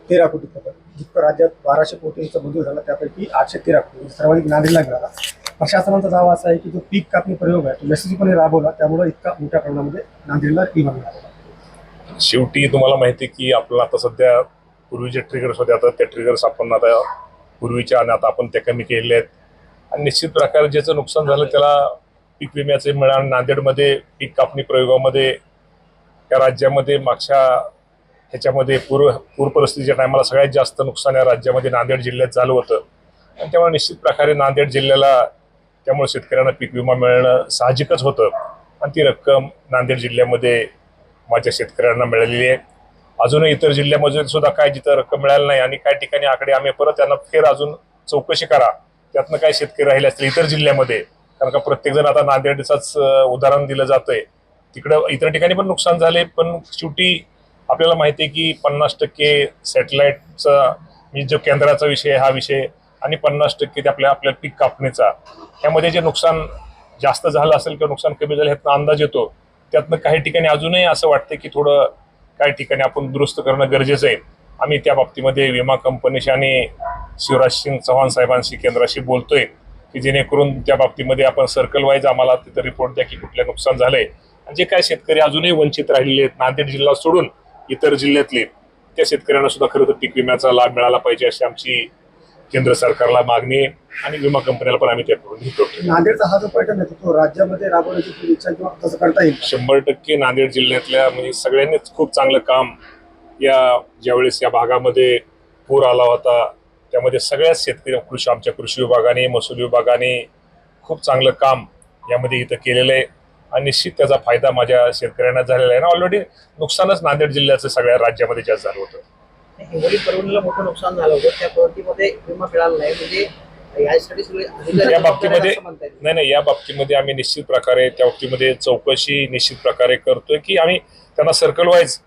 13 कोटी रुपये, जितकं राज्यात 1200 कोटींचा मंजूर झाला त्यापैकी 813 कोटी सर्वाधिक नांदेडला मिळाला. प्रशासनाचा दावा असा आहे की जो पीक कापणी प्रयोग आहे तो यशस्वीपणे राबवला, त्यामुळे इतका मोठ्या प्रमाणामध्ये नांदेडला विमा मिळाला. शेवटी तुम्हाला माहिती आहे की आपल्याला आता सध्या पूर्वीचे ट्रिगर्स होते, आता त्या ट्रिगर्स आपण आता पूर्वीच्या आणि आता आपण ते कमी केलेले आहेत. आणि निश्चित प्रकारे ज्याचं नुकसान झालं त्याला पीक विम्याचे मिळालं. नांदेडमध्ये पीक कापणी प्रयोगामध्ये या राज्यामध्ये मागच्या ह्याच्यामध्ये पूर परिस्थितीच्या टायमाला सगळ्यात जास्त नुकसान या राज्यामध्ये नांदेड जिल्ह्यात झालं होतं. आणि त्यामुळे निश्चित प्रकारे नांदेड जिल्ह्याला त्यामुळे शेतकऱ्यांना पीक विमा मिळणं साहजिकच होतं. आणि ती रक्कम नांदेड जिल्ह्यामध्ये माझ्या शेतकऱ्यांना मिळालेली आहे. अजूनही इतर जिल्ह्यामध्ये सुद्धा काय जिथं रक्कम मिळाली नाही आणि काही ठिकाणी आकडे आम्ही परत त्यांना फेर अजून चौकशी करा, त्यातनं काय शेतकरी राहिले असतील इतर जिल्ह्यामध्ये, कारण का प्रत्येकजण आता नांदेडचाच उदाहरण दिलं जातंय. तिकडं इतर ठिकाणी पण नुकसान झाले, पण शेवटी आपल्याला माहिती आहे की 50% सॅटेलाइटचा जो केंद्राचा विषय हा विषय आणि 50% ते आपल्या पीक कापणीचा, त्यामध्ये जे नुकसान जास्त झालं असेल किंवा नुकसान कमी झालं ह्यातनं अंदाज येतो. त्यातनं काही ठिकाणी अजूनही असं वाटतं की थोडं काही ठिकाणी आपण दुरुस्त करणं गरजेचं आहे. आम्ही त्या बाबतीमध्ये विमा कंपनीशी आणि शिवराज सिंग चौहान साहेबांशी केंद्राशी बोलतोय की जेणेकरून त्या बाबतीमध्ये आपण सर्कल वाईज आम्हाला तिथं रिपोर्ट द्या की कुठलं नुकसान झालंय. आणि जे काय शेतकरी अजूनही वंचित राहिलेले आहेत नांदेड जिल्हा सोडून इतर जिल्ह्यातले, त्या शेतकऱ्यांना सुद्धा खरं तर पीक विम्याचा लाभ मिळाला पाहिजे अशी आमची केंद्र सरकारला मागणी आहे आणि विमा कंपनीला पण आम्ही त्याकडून घेतो. नांदेडचा हा जो पॅटर्न आहे तो राज्यामध्ये राबवण्याची इच्छा किंवा तसं करता येईल? 100% नांदेड जिल्ह्यातल्या म्हणजे सगळ्यांनीच खूप चांगलं काम ज्यावेळेस या भागामध्ये पूर आला होता त्यामध्ये सगळ्याच शेतकरी आमच्या कृषी विभागाने महसूल विभागाने खूप चांगलं काम यामध्ये इथं केलेलं आहे. आणि निश्चित त्याचा फायदा माझ्या शेतकऱ्यांना झालेला आहे ना. ऑलरेडी नुकसानच नांदेड जिल्ह्याचं सगळ्या राज्यामध्ये जास्त झालं होतं. हिंगोली परभणीला मोठं नुकसान झालं होतं, त्या प्रवृत्तीमध्ये विमा मिळाला नाही, म्हणजे यासाठी या बाबतीमध्ये नाही या बाबतीमध्ये आम्ही निश्चित प्रकारे त्या बाबतीमध्ये चौकशी निश्चित प्रकारे करतोय की आम्ही त्यांना सर्कल वाईज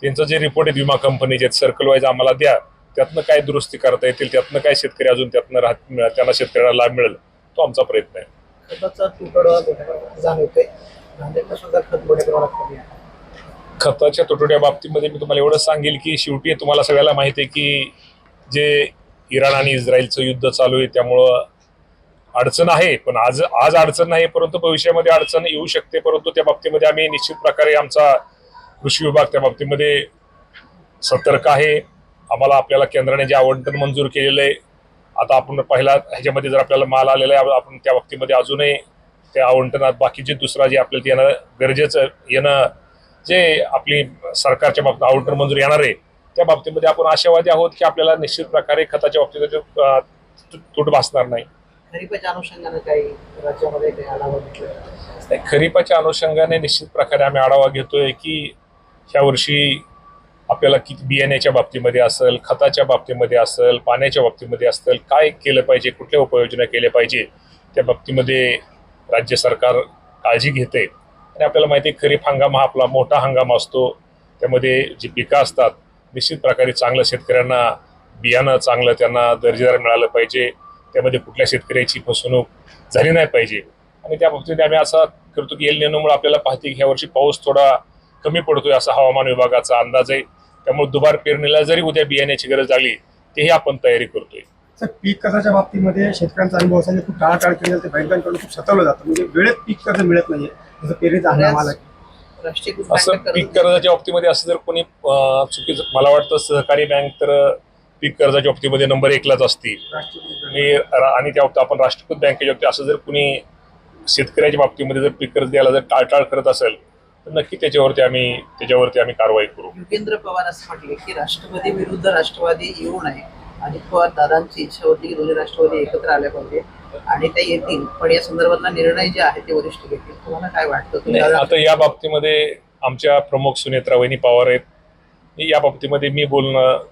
त्यांचं जे रिपोर्ट आहे विमा कंपनीचे सर्कल वाईज आम्हाला द्या, त्यातनं काय दुरुस्ती करता येतील, त्यातनं काय शेतकरी अजून त्यातनं त्यांना शेतकऱ्याला लाभ मिळेल तो आमचा प्रयत्न आहे. खताचा तुटवडा जाणवतोय, नांदेडला सुद्धा खत मोठ्या प्रमाणात कमी आहे. खताच्या तुटवड्या बाबतीमध्ये मी तुम्हाला एवढं सांगेल की शेवटी तुम्हाला सगळ्याला माहिती आहे की जे इराण आणि इस्रायलचं युद्ध चालू आहे त्यामुळं अडचण आहे. पण आज अडचण नाही, परंतु भविष्यामध्ये अडचण येऊ शकते. परंतु त्या बाबतीमध्ये आम्ही निश्चित प्रकारे आमचा कृषी विभाग त्या बाबतीमध्ये सतर्क आहे. आम्हाला आपल्याला केंद्राने जे आवंटन मंजूर केलेलं आहे, आता आपण पहिला ह्याच्यामध्ये जर आपल्याला माल आलेला आहे आपण त्या बाबतीमध्ये अजूनही त्या आवंटनात बाकीचे दुसरा जे आपल्याला येणं गरजेचं येणं जे आपली सरकारच्या बाबतीत आवंटन मंजूर येणार आहे त्या बाबतीमध्ये आपण आशावादी आहोत की आपल्याला निश्चित प्रकारे खताच्या बाबतीत तूट भासणार नाही. खरीपाच्या अनुषंगाने काही राज्यामध्ये काही आढावा घेतला? खरीपाच्या अनुषंगाने निश्चित प्रकारे आम्ही आढावा घेतोय की ह्या वर्षी आपल्याला किती बियाण्याच्या बाबतीमध्ये असेल, खताच्या बाबतीमध्ये असेल, पाण्याच्या बाबतीमध्ये असेल, काय केलं पाहिजे, कुठल्या उपाययोजना केल्या पाहिजे त्या बाबतीमध्ये राज्य सरकार काळजी घेते. आणि आपल्याला माहिती आहे खरीप हंगाम हा आपला मोठा हंगाम असतो, त्यामध्ये जी पिकं असतात निश्चित प्रकारे चांगलं शेतकऱ्यांना बियाणं चांगलं त्यांना दर्जेदार मिळालं पाहिजे, त्यामध्ये कुठल्या शेतकऱ्याची फसवणूक झाली नाही पाहिजे. आणि त्या बाबतीत आम्ही असा करतो की एल निनोमुळे आपल्याला पाहते की ह्या वर्षी पाऊस थोडा कमी पडतोय असा हवामान विभागाचा अंदाज आहे. त्यामुळे दुबार पेरणीला जरी उद्या बियाण्याची गरज लागली तेही आपण तयारी करतोय. सर, पीक कर्जाच्या बाबतीमध्ये शेतकऱ्यांचा अनुभव असा खूप टाळाटाळ केली जाते, बँकांकडून खूप सतवलं जातं, म्हणजे वेळेत पीक कर्ज मिळत नाहीये. जसं पेरणीचा हंगाम आला असं पीक कर्जाच्या बाबतीमध्ये असं जर कोणी चुकीचं, मला वाटतं सहकारी बँक तर पीक कर्जाच्या बाबतीमध्ये नंबर 1लाच असते आणि त्या बाबतीत आपण राष्ट्रीयकृत बँकेच्या बाबतीत असं जर कोणी शेतकऱ्याच्या बाबतीमध्ये जर पीक कर्ज द्यायला जर टाळटाळ करत असेल तर नक्की त्याच्यावरती आम्ही कारवाई करू. योगेंद्र पवार असं म्हटले की राष्ट्रवादी विरुद्ध राष्ट्रवादी येऊ नये. अजित पवार दादांची इच्छा होती की दोन्ही राष्ट्रवादी एकत्र आल्या पाहिजे आणि ते येतील, पण या संदर्भातला निर्णय जे आहे ते वरिष्ठ घेतील. तुम्हाला काय वाटतं? आता या बाबतीमध्ये आमच्या प्रमुख सुनेत्रा वहिनी पवार आहेत, या बाबतीमध्ये मी बोलणं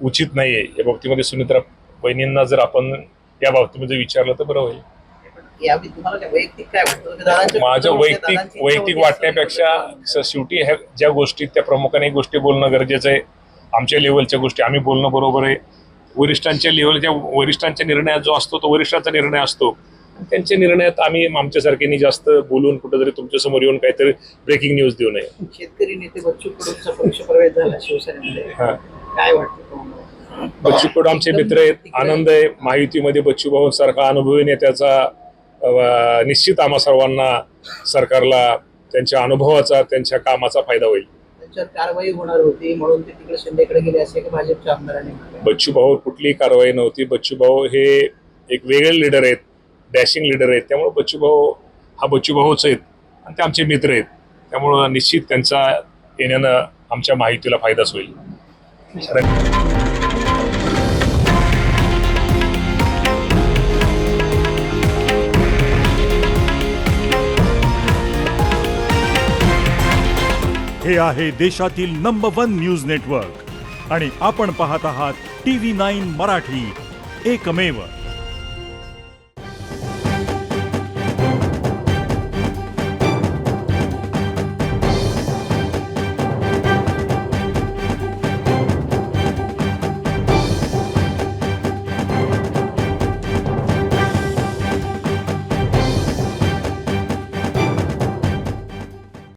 उचित नाहीये. या बाबतीमध्ये सुनेत्रा वहिनींना जर आपण या बाबतीमध्ये विचारलं तर बरं होईल. तुम्हाला वैयक्तिक काय वाटतं? माझं वैयक्तिक वाटण्यापेक्षा शेवटी ह्या ज्या गोष्टी त्या प्रमुखाने गोष्टी बोलणं गरजेचं आहे. आमच्या लेवलच्या गोष्टी आम्ही बोलणं बरोबर आहे. वरिष्ठांच्या लेवलच्या वरिष्ठांच्या निर्णयात जो असतो तो वरिष्ठांचा निर्णय असतो. त्यांच्या निर्णयात आम्ही आमच्यासारख्यांनी जास्त बोलून कुठेतरी तुमच्या समोर येऊन काहीतरी ब्रेकिंग न्यूज देऊ नये. शेतकरी नेते बच्चू कडूंचा पक्ष प्रवेश झाला शिवसेनेमध्ये, काय वाटतं तुम्हाला? बच्चू कडू आमचे मित्र आहेत, आनंद आहे महायुतीमध्ये बच्चू भाऊ सारखा अनुभवी नेत्याचा निश्चित आम्हा सर्वांना सरकारला त्यांच्या अनुभवाचा त्यांच्या कामाचा फायदा होईल. त्यांच्यावर कारवाई होणार होती म्हणून ते तिकडे शिंदेकडे गेले असे की भाजपच्या आमदारांनी म्हटलं. बच्चू भाऊ कुठलीही कारवाई नव्हती. बच्चू भाऊ हे एक वेगळे लीडर आहेत, डॅशिंग लीडर आहेत. त्यामुळे बच्चू भाऊ हा बच्चू भाऊच आहेत आणि ते आमचे मित्र आहेत. त्यामुळं निश्चित त्यांचा येण्यानं आमच्या माहितीला फायदाच होईल. हे आहे देशातील नंबर 1 न्यूज नेटवर्क आणि आपण पाहत आहात TV9 मराठी, एकमेव.